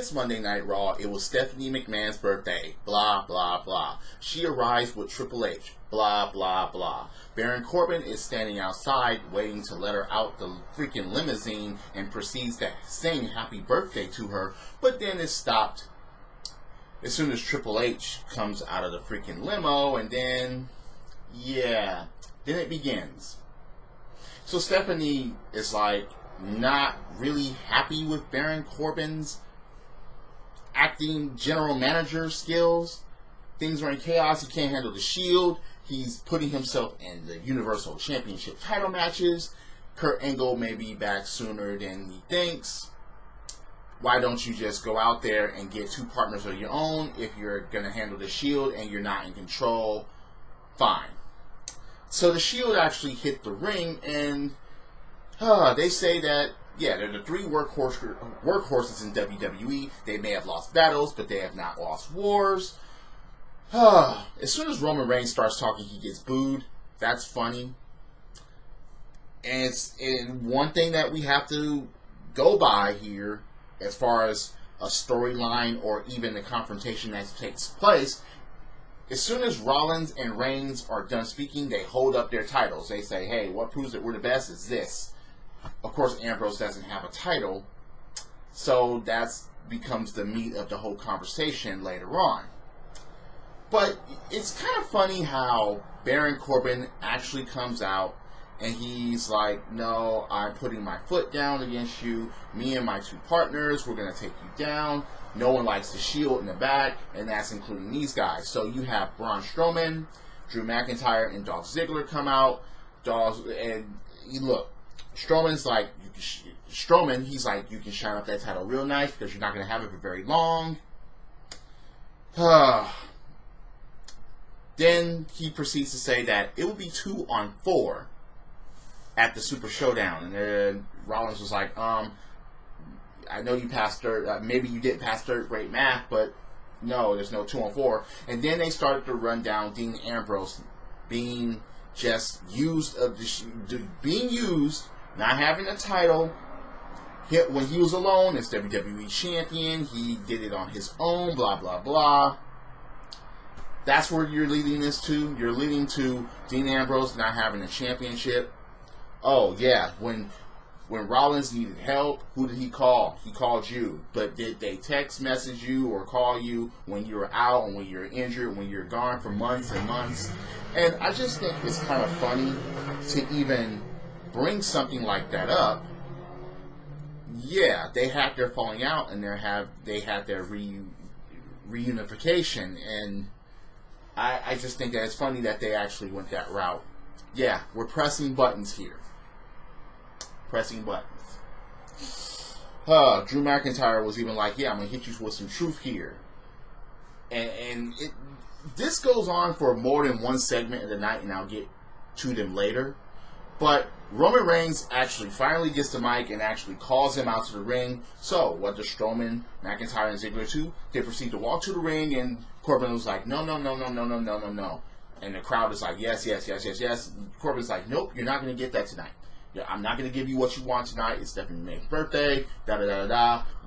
Previous Monday Night Raw, it was Stephanie McMahon's birthday. Blah, blah, blah. She arrives with Triple H. Blah, blah, blah. Baron Corbin is standing outside waiting to let her out the freaking limousine and proceeds to sing happy birthday to her, but then it's stopped as soon as Triple H comes out of the freaking limo, and then, yeah, then it begins. So Stephanie is like not really happy with Baron Corbin's acting general manager skills. Things are in chaos. He can't handle the Shield. He's putting himself in the Universal Championship title matches. Kurt Angle may be back sooner than he thinks. Why don't you just go out there and get 2 partners of your own? If you're going to handle the Shield and you're not in control, fine. So the Shield actually hit the ring, and they say that, yeah, they're the 3 workhorses in WWE. They may have lost battles, but they have not lost wars. As soon as Roman Reigns starts talking, he gets booed. That's funny. And one thing that we have to go by here, as far as a storyline or even the confrontation that takes place, as soon as Rollins and Reigns are done speaking, they hold up their titles. They say, hey, what proves that we're the best is this. Of course, Ambrose doesn't have a title, so that becomes the meat of the whole conversation later on. But it's kind of funny how Baron Corbin actually comes out and he's like, no, I'm putting my foot down against you. Me and my 2 partners, we're going to take you down. No one likes the Shield in the back, and that's including these guys. So you have Braun Strowman, Drew McIntyre, and Dolph Ziggler come out. Look, Strowman's like, he's like, you can shine up that title real nice because you're not going to have it for very long. Then he proceeds to say that it will be 2 on 4 at the Super Showdown. And then Rollins was like, I know you passed third, maybe you did pass third grade math, but no, there's no 2 on 4. And then they started to run down Dean Ambrose being just used, not having a title. When he was alone as WWE Champion, he did it on his own, blah, blah, blah. That's where you're leading this to. You're leading to Dean Ambrose not having a championship. Oh, yeah, when Rollins needed help, who did he call? He called you. But did they text message you or call you when you were out and when you're injured, when you're gone for months and months? And I just think it's kind of funny to even bring something like that up. Yeah, they had their falling out and they had their reunification, and I just think that it's funny that they actually went that route. Yeah, we're pressing buttons here. Pressing buttons. Drew McIntyre was even like, yeah, I'm going to hit you with some truth here. And this goes on for more than one segment of the night, and I'll get to them later. But Roman Reigns actually finally gets the mic and actually calls him out to the ring. So, what does Strowman, McIntyre, and Ziggler do? They proceed to walk to the ring, and Corbin was like, no. And the crowd is like, yes. Corbin's like, nope, you're not going to get that tonight. I'm not going to give you what you want tonight. It's Stephanie May's birthday.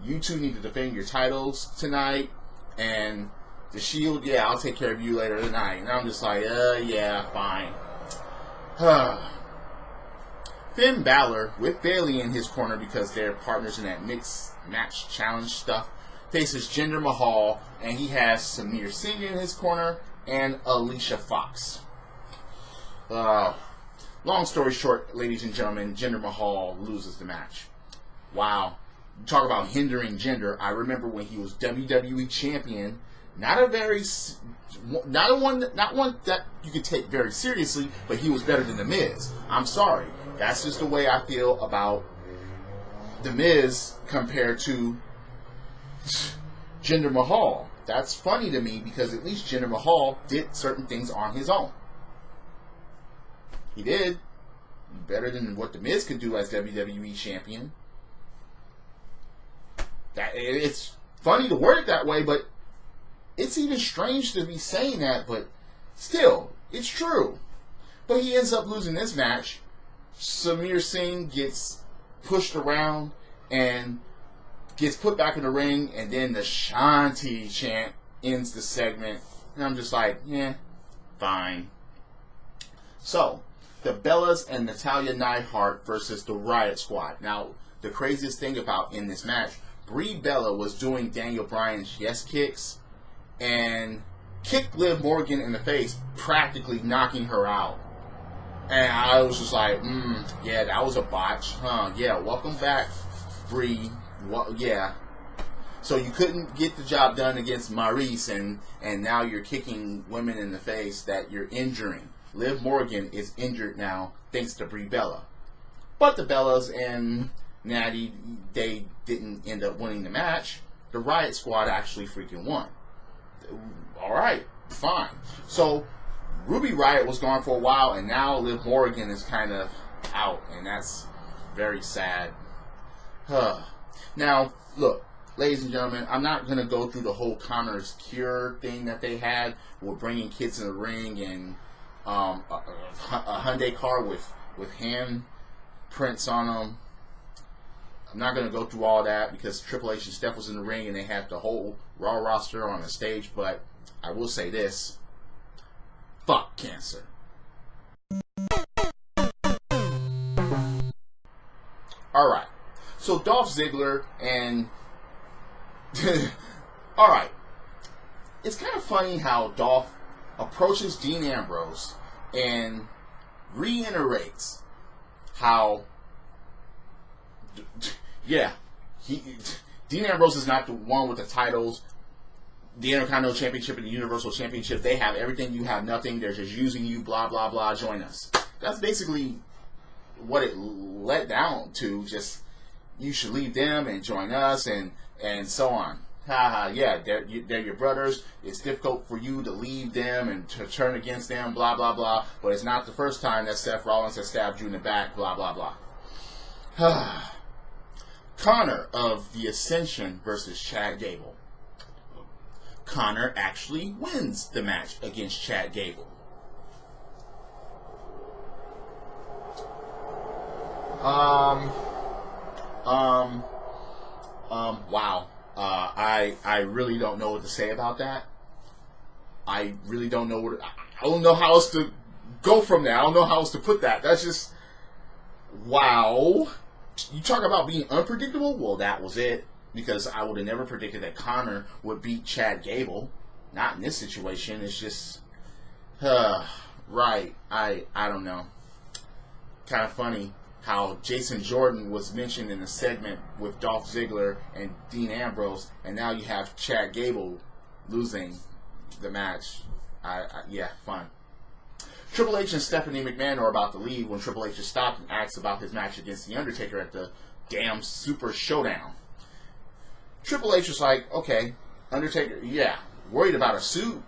You 2 need to defend your titles tonight. And the Shield, yeah, I'll take care of you later tonight. And I'm just like, yeah, fine. Finn Balor, with Bayley in his corner because they're partners in that mixed match challenge stuff, faces Jinder Mahal, and he has Samir Singh in his corner and Alicia Fox. Long story short, ladies and gentlemen, Jinder Mahal loses the match. Wow. Talk about hindering Jinder. I remember when he was WWE champion, not one that you could take very seriously, but he was better than The Miz. I'm sorry. That's just the way I feel about The Miz compared to Jinder Mahal. That's funny to me because at least Jinder Mahal did certain things on his own. He did. Better than what The Miz could do as WWE champion. It's funny to word it that way, but it's even strange to be saying that, but still, it's true. But he ends up losing this match. Samir Singh gets pushed around, and gets put back in the ring, and then the Shanti chant ends the segment. And I'm just like, yeah, fine. So, the Bellas and Natalya Neidhart versus the Riot Squad. Now, the craziest thing about in this match, Brie Bella was doing Daniel Bryan's yes kicks and kicked Liv Morgan in the face, practically knocking her out. And I was just like, yeah, that was a botch. Yeah, welcome back, Brie. Yeah. So you couldn't get the job done against Maurice, and now you're kicking women in the face that you're injuring. Liv Morgan is injured now, thanks to Brie Bella. But the Bellas and Natty, they didn't end up winning the match. The Riot Squad actually freaking won. Alright, fine. So, Ruby Riott was gone for a while, and now Liv Morgan is kind of out, and that's very sad. Now, look, ladies and gentlemen, I'm not going to go through the whole Connor's Cure thing that they had with bringing kids in the ring and a Hyundai car with hand prints on them. I'm not going to go through all that because Triple H and Steph was in the ring and they had the whole Raw roster on the stage, but I will say this. Fuck cancer. Alright. So Dolph Ziggler and... Alright. It's kind of funny how Dolph approaches Dean Ambrose and reiterates how... Yeah. Dean Ambrose is not the one with the titles. The Intercontinental Championship and the Universal Championship, they have everything, you have nothing. They're just using you, blah, blah, blah. Join us. That's basically what it led down to. Just, you should leave them and join us and so on. Haha, yeah, they're your brothers. It's difficult for you to leave them and to turn against them, blah, blah, blah. But it's not the first time that Seth Rollins has stabbed you in the back, blah, blah, blah. Connor of the Ascension versus Chad Gable. Connor actually wins the match against Chad Gable. Wow. I really don't know what to say about that. I really don't know I don't know how else to go from there. I don't know how else to put that. That's just, wow. You talk about being unpredictable? Well, that was it. Because I would have never predicted that Connor would beat Chad Gable. Not in this situation. It's just, right. I don't know. Kind of funny how Jason Jordan was mentioned in a segment with Dolph Ziggler and Dean Ambrose, and now you have Chad Gable losing the match. Yeah, fun. Triple H and Stephanie McMahon are about to leave when Triple H is stopped and asks about his match against The Undertaker at the damn Super Showdown. Triple H was like, okay, Undertaker, yeah, worried about a suit?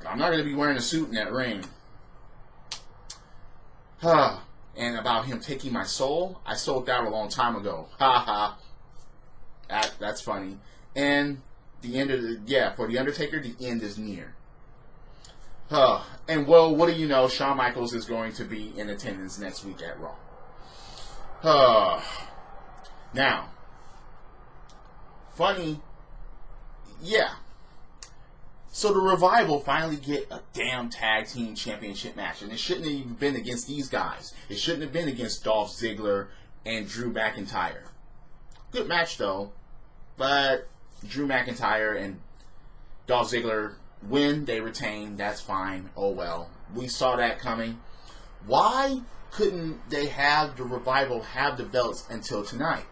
I'm not going to be wearing a suit in that ring. And about him taking my soul? I sold that a long time ago. Ha ha. That's funny. And the end of for The Undertaker, the end is near. And well, what do you know? Shawn Michaels is going to be in attendance next week at Raw. Now, funny, yeah. So the Revival finally get a damn tag team championship match, and it shouldn't have even been against these guys. It shouldn't have been against Dolph Ziggler and Drew McIntyre. Good match though, but Drew McIntyre and Dolph Ziggler win, they retain, that's fine. Oh well. We saw that coming. Why couldn't they have the Revival have the belts until tonight?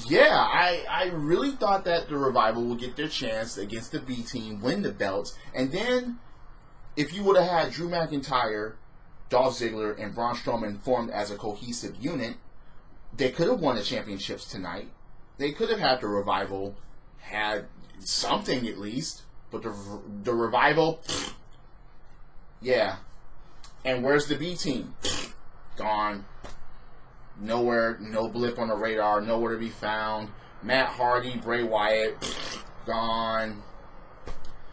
Yeah, I really thought that the Revival would get their chance against the B team, win the belts, and then if you would have had Drew McIntyre, Dolph Ziggler, and Braun Strowman formed as a cohesive unit, they could have won the championships tonight. They could have had the Revival had something at least, but the Revival, yeah. And where's the B team? Gone. Nowhere, no blip on the radar, nowhere to be found. Matt Hardy, Bray Wyatt, gone.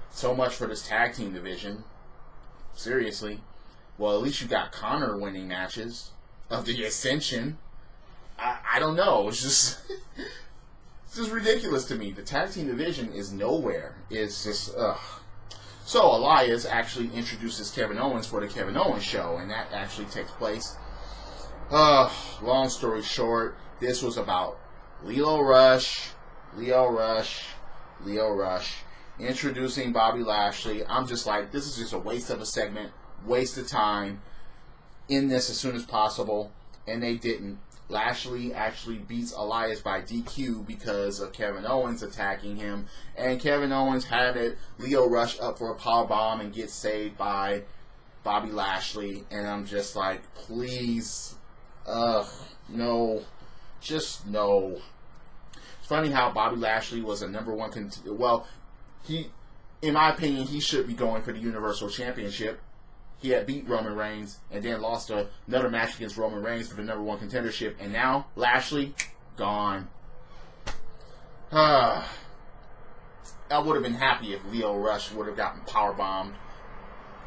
So much for this tag team division. Seriously. Well, at least you got Connor winning matches of the Ascension. I don't know. It's just it's just ridiculous to me. The tag team division is nowhere. It's just ugh. So Elias actually introduces Kevin Owens for the Kevin Owens show, and that actually takes place. Long story short, this was about Leo Rush introducing Bobby Lashley. I'm just like, this is just a waste of a segment, waste of time. End this as soon as possible, and they didn't. Lashley actually beats Elias by DQ because of Kevin Owens attacking him, and Kevin Owens had it. Leo Rush up for a powerbomb and gets saved by Bobby Lashley, and I'm just like, please, no, just no. It's funny how Bobby Lashley was a number one well, he, in my opinion, he should be going for the Universal Championship. He had beat Roman Reigns and then lost another match against Roman Reigns for the number one contendership. And now, Lashley, gone. I would have been happy if Leo Rush would have gotten powerbombed.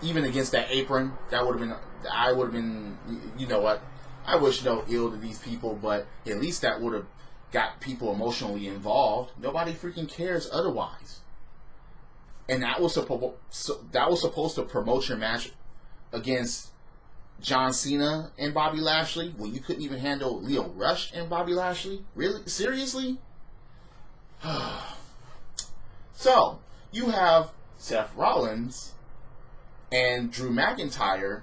Even against that apron, that would have been, I would have been, you know what, I wish no ill to these people, but at least that would have got people emotionally involved. Nobody freaking cares otherwise. And that was supposed to promote your match against John Cena and Bobby Lashley when you couldn't even handle Leo Rush and Bobby Lashley? Really? Seriously? So, you have Seth Rollins and Drew McIntyre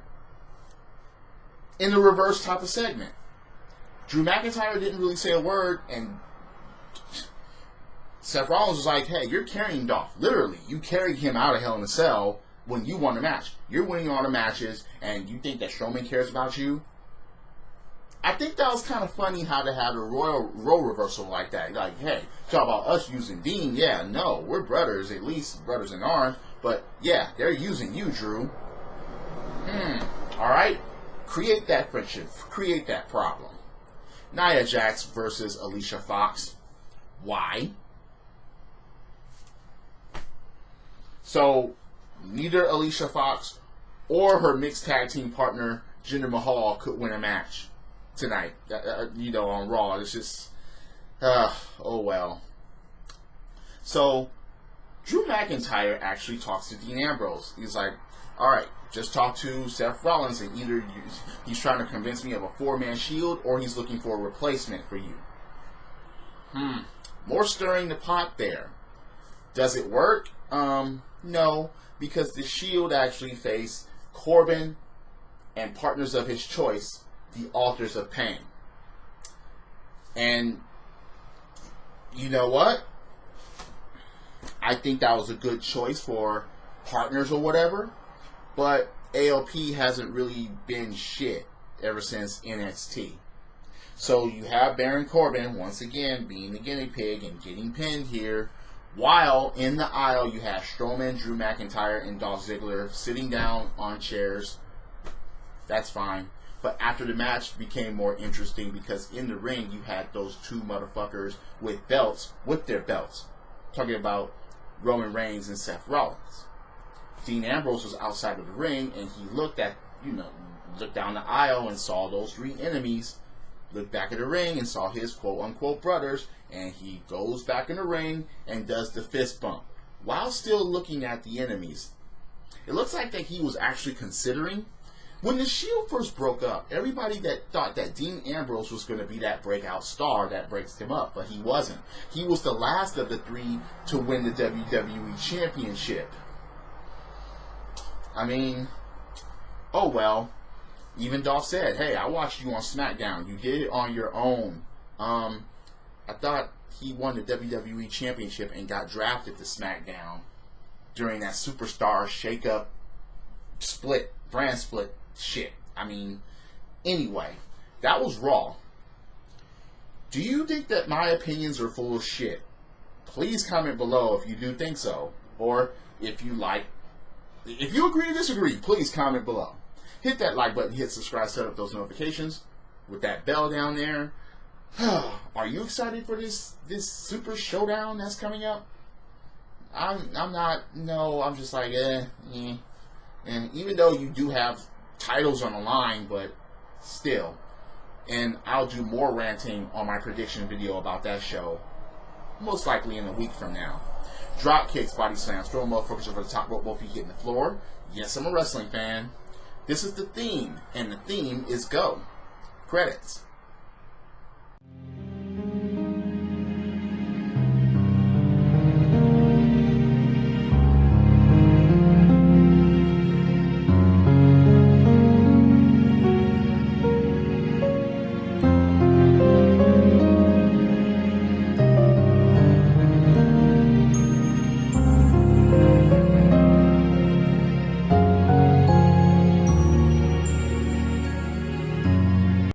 in the reverse type of segment. Drew McIntyre didn't really say a word, and Seth Rollins was like, hey, you're carrying Dolph. Literally, you carried him out of Hell in a Cell when you won the match. You're winning all the matches, and you think that Strowman cares about you? I think that was kind of funny how they had a role reversal like that. Like, hey, talk about us using Dean. Yeah, no, we're brothers, at least brothers in arms. But, yeah, they're using you, Drew. Alright? Create that friendship. Create that problem. Nia Jax versus Alicia Fox. Why? So, neither Alicia Fox or her mixed tag team partner, Jinder Mahal, could win a match tonight, on Raw. It's just, oh well. So, Drew McIntyre actually talks to Dean Ambrose. He's like, alright, just talk to Seth Rollins, and either he's trying to convince me of a four-man shield, or he's looking for a replacement for you. More stirring the pot there. Does it work? No, because the Shield actually face Corbin and partners of his choice, the Authors of Pain. And you know what? I think that was a good choice for partners or whatever, but AOP hasn't really been shit ever since NXT. So you have Baron Corbin, once again, being the guinea pig and getting pinned here, while in the aisle you have Strowman, Drew McIntyre, and Dolph Ziggler sitting down on chairs. That's fine. But after the match became more interesting because in the ring you had those two motherfuckers with belts, with their belts. Talking about Roman Reigns and Seth Rollins. Dean Ambrose was outside of the ring and he looked down the aisle and saw those three enemies. Looked back at the ring and saw his quote-unquote brothers, and he goes back in the ring and does the fist bump while still looking at the enemies. It looks like that he was actually considering. When the Shield first broke up, everybody that thought that Dean Ambrose was going to be that breakout star that breaks him up, but he wasn't. He was the last of the three to win the WWE Championship. I mean, oh well. Even Dolph said, hey, I watched you on SmackDown. You did it on your own. I thought he won the WWE Championship and got drafted to SmackDown during that Superstar shake-up split, brand split shit. I mean, anyway, that was Raw. Do you think that my opinions are full of shit? Please comment below if you do think so. Or if you agree to disagree, please comment below. Hit that like button, hit subscribe, set up those notifications with that bell down there. Are you excited for this super showdown that's coming up? I'm not. No, I'm just like, And even though you do have titles on the line, but still, And I'll do more ranting on my prediction video about that show, most likely in a week from now. Drop kicks, body slams, throw motherfuckers over the top rope, both feet hitting the floor. Yes, I'm a wrestling fan. This is the theme, and the theme is go. Credits.